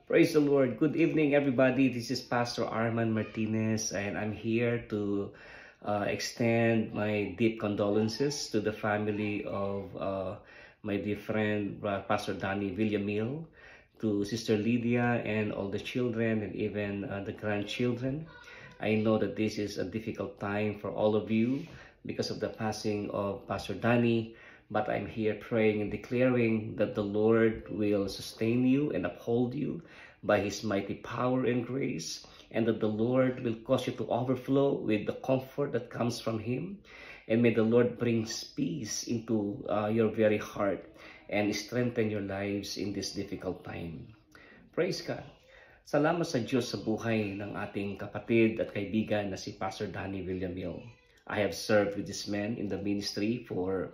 Praise the Lord. Good evening, everybody. This is Pastor Arman Martinez, and I'm here to extend my deep condolences to the family of my dear friend, Pastor Danny Villamil, to Sister Lydia and all the children and even the grandchildren. I know that this is a difficult time for all of you because of the passing of Pastor Danny. But I'm here praying and declaring that the Lord will sustain you and uphold you by His mighty power and grace, and that the Lord will cause you to overflow with the comfort that comes from Him. And may the Lord bring peace into your very heart and strengthen your lives in this difficult time. Praise God. Salamat sa Diyos sa buhay ng ating kapatid at kaibigan na si Pastor Danny Villamil. I have served with this man in the ministry for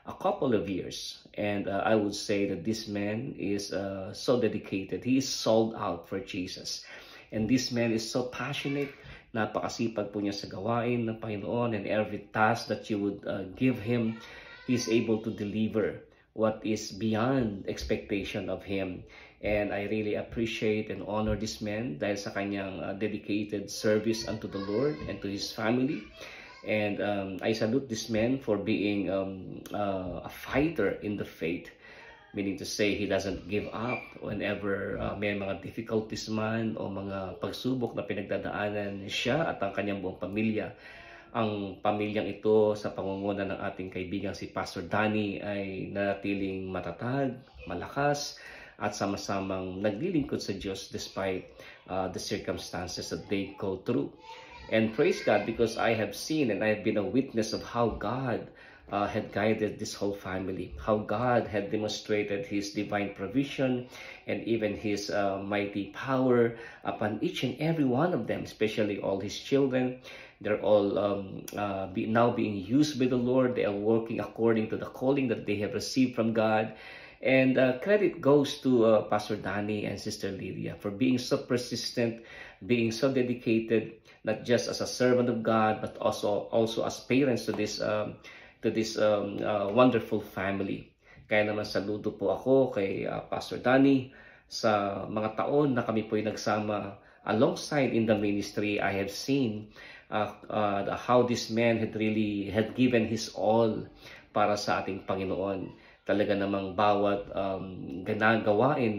a couple of years, and I would say that this man is so dedicated. He is sold out for Jesus, and this man is so passionate. Napakasipag po niya sa gawain ng Panginoon, and every task that you would give him, he is able to deliver what is beyond expectation of him. And I really appreciate and honor this man dahil sa kanyang dedicated service unto the Lord and to his family. And I salute this man for being a fighter in the faith, meaning to say he doesn't give up whenever may mga difficulties man o mga pagsubok na pinagdadaanan siya at ang kanyang buong pamilya. Ang pamilyang ito sa pangunguna ng ating kaibigan si Pastor Danny ay natiling matatag, malakas, at sama-samang naglilingkod sa Diyos despite the circumstances that they go through. And praise God, because I have seen and I have been a witness of how God had guided this whole family, how God had demonstrated His divine provision and even His mighty power upon each and every one of them, especially all His children. They're all now being used by the Lord. They are working according to the calling that they have received from God. And credit goes to Pastor Danny and Sister Lydia for being so persistent, being so dedicated, not just as a servant of God, but also as parents to this wonderful family. Kaya naman saludo po ako kay Pastor Danny sa mga taon na kami po ay nagsama alongside in the ministry. I have seen how this man had given his all para sa ating Panginoon. Talaga namang bawat ginagawain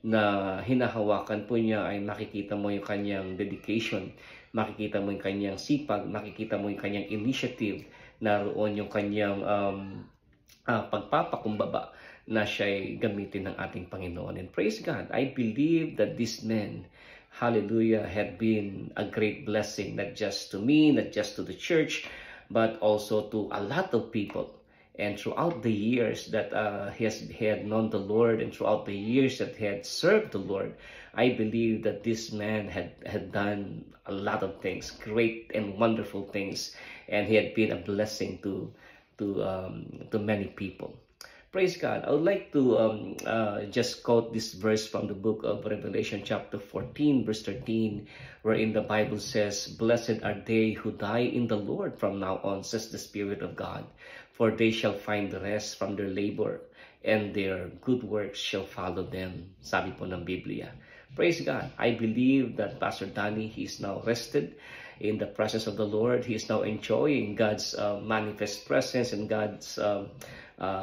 na hinahawakan po niya ay makikita mo yung kanyang dedication, makikita mo yung kanyang sipag, makikita mo yung kanyang initiative, naroon yung kanyang pagpapakumbaba na siya'y gamitin ng ating Panginoon. And praise God, I believe that this man, hallelujah, had been a great blessing, not just to me, not just to the church, but also to a lot of people. And throughout the years that he had known the Lord, and throughout the years that he had served the Lord, I believe that this man had done a lot of things, great and wonderful things, and he had been a blessing to many people. Praise God. I would like to just quote this verse from the book of Revelation chapter 14, verse 13, wherein the Bible says, "Blessed are they who die in the Lord from now on, says the Spirit of God. For they shall find rest from their labor, and their good works shall follow them." Sabi po ng Biblia. Praise God. I believe that Pastor Danny, he is now rested in the presence of the Lord. He is now enjoying God's manifest presence and God's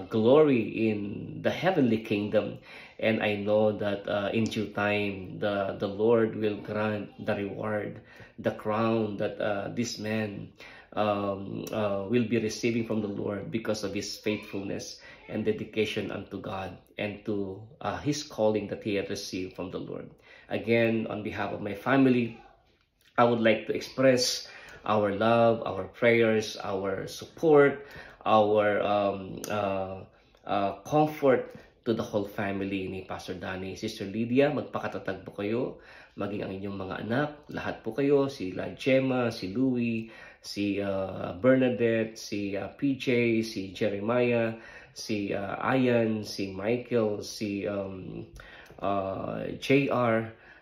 glory in the heavenly kingdom. And I know that in due time, the Lord will grant the reward, the crown that this man will be receiving from the Lord because of his faithfulness and dedication unto God and to his calling that he had received from the Lord. Again, on behalf of my family, I would like to express our love, our prayers, our support, our comfort to the whole family ni Pastor Danny. Sister Lydia, magpakatatag po kayo, maging ang inyong mga anak, lahat po kayo, si Gemma, si Louie, si Bernadette, si PJ, si Jeremiah, si Ian, si Michael, si JR,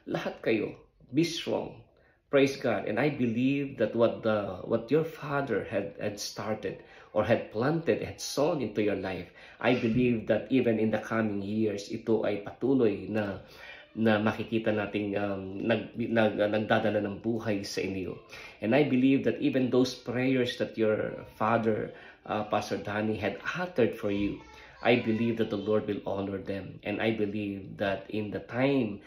lahat kayo, be strong. Praise God. And I believe that what your father had started or had planted, had sown into your life, I believe that even in the coming years, ito ay patuloy na na makikita nating nagdadala ng buhay sa inyo. And I believe that even those prayers that your father, Pastor Danny, had uttered for you, I believe that the Lord will honor them. And I believe that in the time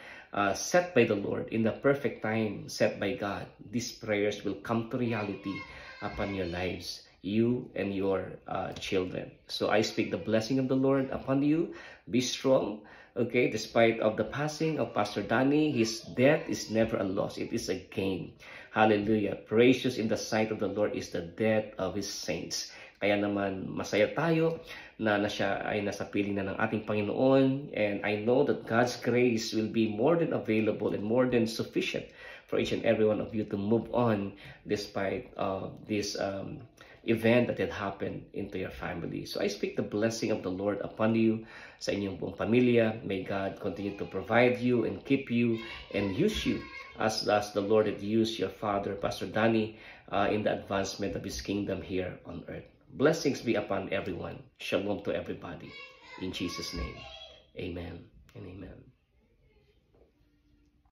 set by the Lord, in the perfect time set by God, these prayers will come to reality upon your lives, you and your children. So I speak the blessing of the Lord upon you. Be strong. Okay, despite of the passing of Pastor Danny, his death is never a loss. It is a gain. Hallelujah. Precious in the sight of the Lord is the death of His saints. Kaya naman masaya tayo na siya ay nasa piling na ng ating Panginoon. And I know that God's grace will be more than available and more than sufficient for each and every one of you to move on despite this event that had happened into your family. So I speak the blessing of the Lord upon you, sa inyong buong pamilya. May God continue to provide you and keep you and use you as the Lord had used your father, Pastor Danny, in the advancement of His kingdom here on earth. Blessings be upon everyone. Shalom to everybody. In Jesus' name, amen and amen.